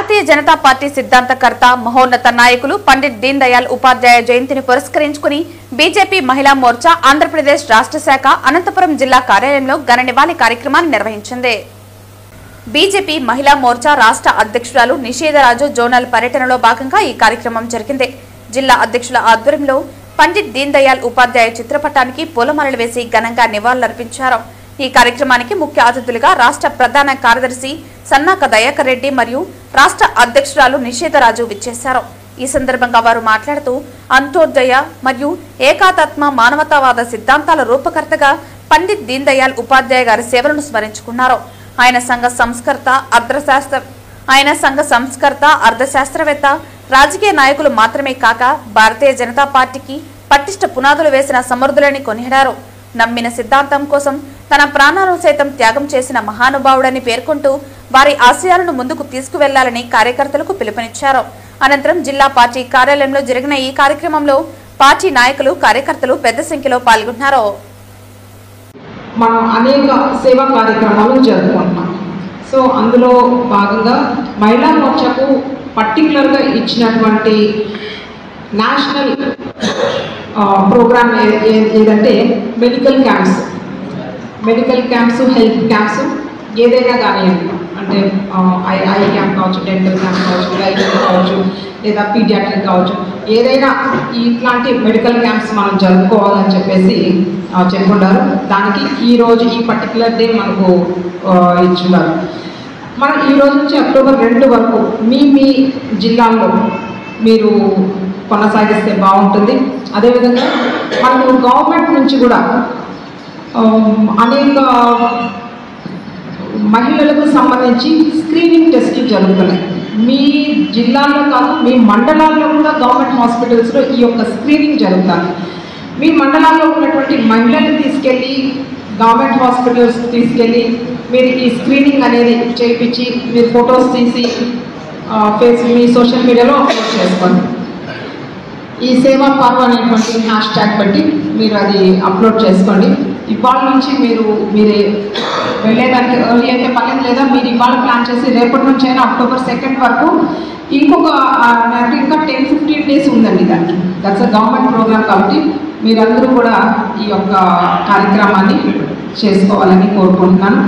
Bharatiya Janata party సిద్ధాంతకర్త మహోన్నత నాయకులు పండిట్ దీన్ దయాళ్ ఉపాధ్యాయ జయంతిని పురస్కరించుకుని బీజేపీ మహిళా మోర్చా ఆంధ్రప్రదేశ్ రాష్ట్ర శాఖ అనంతపురం జిల్లా కార్యాలయంలో ఘన నివాళి కార్యక్రమాన్ని నిర్వహించింది. బీజేపీ మహిళా మోర్చా రాష్ట్ర అధ్యక్షురాలు నిషేధరాజు జోనల్ పర్యటనలో భాగంగా ఈ కార్యక్రమం జరిగింది. జిల్లా అధ్యక్షుల ఆధ్వర్యంలో పండిట్ దీన్ దయాళ్ ఉపాధ్యాయ చిత్రపటానికి పూలమాలలు వేసి ఘనంగా నివాళులర్పించారు. ఈ కార్యక్రమానికి ముఖ్య అతిథులుగా రాష్ట్ర ప్రధాన కార్యదర్శి సన్నాక దయాకర్ రెడ్డి మరియు రాష్ట్ర అధ్యక్షురాలు నిషేధరాజు విచ్చేశారు. ఈ సందర్భంగా వారు మాట్లాడుతూ అంత్యోదయ మరియు ఏకాత్మ మానవతావాద సిద్ధాంతాల రూపకర్తగా పండిట్ దీన్ దయాళ్ ఉపాధ్యాయ గారి సేవలను స్మరించుకున్నారు. ఆయన సంఘ సంస్కర్త అర్థశాస్త్రవేత్త రాజకీయ నాయకులు మాత్రమే కాక భారతీయ జనతా పార్టీకి పటిష్ట పునాదులు వేసిన సమర్థులని కొనియాడారు. నమ్మిన సిద్ధాంతం కోసం తన ప్రాణాలను సైతం త్యాగం చేసిన మహానుభావుడని పేర్కొంటూ వారి ఆశయాలను ముందుకు తీసుకువెళ్లాలని కార్యకర్తలకు పిలుపునిచ్చారు. అనంతరం జిల్లా పార్టీ కార్యాలయంలో జరిగిన ఈ కార్యక్రమంలో పార్టీ నాయకులు కార్యకర్తలు పెద్ద సంఖ్యలో పాల్గొన్నారు. మనం అనేక సేవా కార్యక్రమాలు జరుపుకుంటున్నాం. సో అందులో భాగంగా మహిళా మోర్చాకు పర్టికులర్గా ఇచ్చినటువంటి నేషనల్ ప్రోగ్రామ్ ఏదంటే మెడికల్ క్యాంప్స్ హెల్త్ క్యాంప్స్ ఏదైనా కానివ్వండి, అంటే ఐ క్యాంప్ కావచ్చు, డెంటల్ క్యాంప్ కావచ్చు, గైనక్ కావచ్చు, లేదా పీడియాట్రిక్ కావచ్చు, ఏదైనా ఇట్లాంటి మెడికల్ క్యాంప్స్ మనం జరుపుకోవాలని చెప్పేసి చెప్పుకుంటారు. దానికి ఈరోజు ఈ పర్టికులర్ డే మనకు ఇచ్చున్నారు. మనం ఈ రోజు నుంచి అక్టోబర్ 2 వరకు మీ జిల్లాల్లో మీరు కొనసాగిస్తే బాగుంటుంది. అదేవిధంగా మనకు గవర్నమెంట్ నుంచి కూడా అనేక మహిళలకు సంబంధించి స్క్రీనింగ్ టెస్టులు జరుగుతున్నాయి. మీ జిల్లాల్లో కాదు, మీ మండలాల్లో కూడా గవర్నమెంట్ హాస్పిటల్స్లో ఈ యొక్క స్క్రీనింగ్ జరుగుతుంది. మీ మండలాల్లో ఉన్నటువంటి మహిళలను తీసుకెళ్ళి గవర్నమెంట్ హాస్పిటల్స్ తీసుకెళ్ళి మీరు ఈ స్క్రీనింగ్ అనేది చేయించి మీరు ఫొటోస్ తీసి మీ సోషల్ మీడియాలో అప్లోడ్ చేసుకోండి. ఈ సేవా పర్వ్ అనేటువంటి హ్యాష్ట్యాగ్ పెట్టి మీరు అది అప్లోడ్ చేసుకోండి. ఇవాళ నుంచి మీరే వెళ్ళేదానికి ఎర్లీ అయితే పర్లేదు, లేదా మీరు ఇవాళ ప్లాన్ చేసి రేపటి నుంచి అయినా అక్టోబర్ 2 వరకు ఇంకా 10-15 డేస్ ఉందండి దానికి. That's a government program. కాబట్టి మీరందరూ కూడా ఈ యొక్క కార్యక్రమాన్ని చేసుకోవాలని కోరుకుంటున్నాను.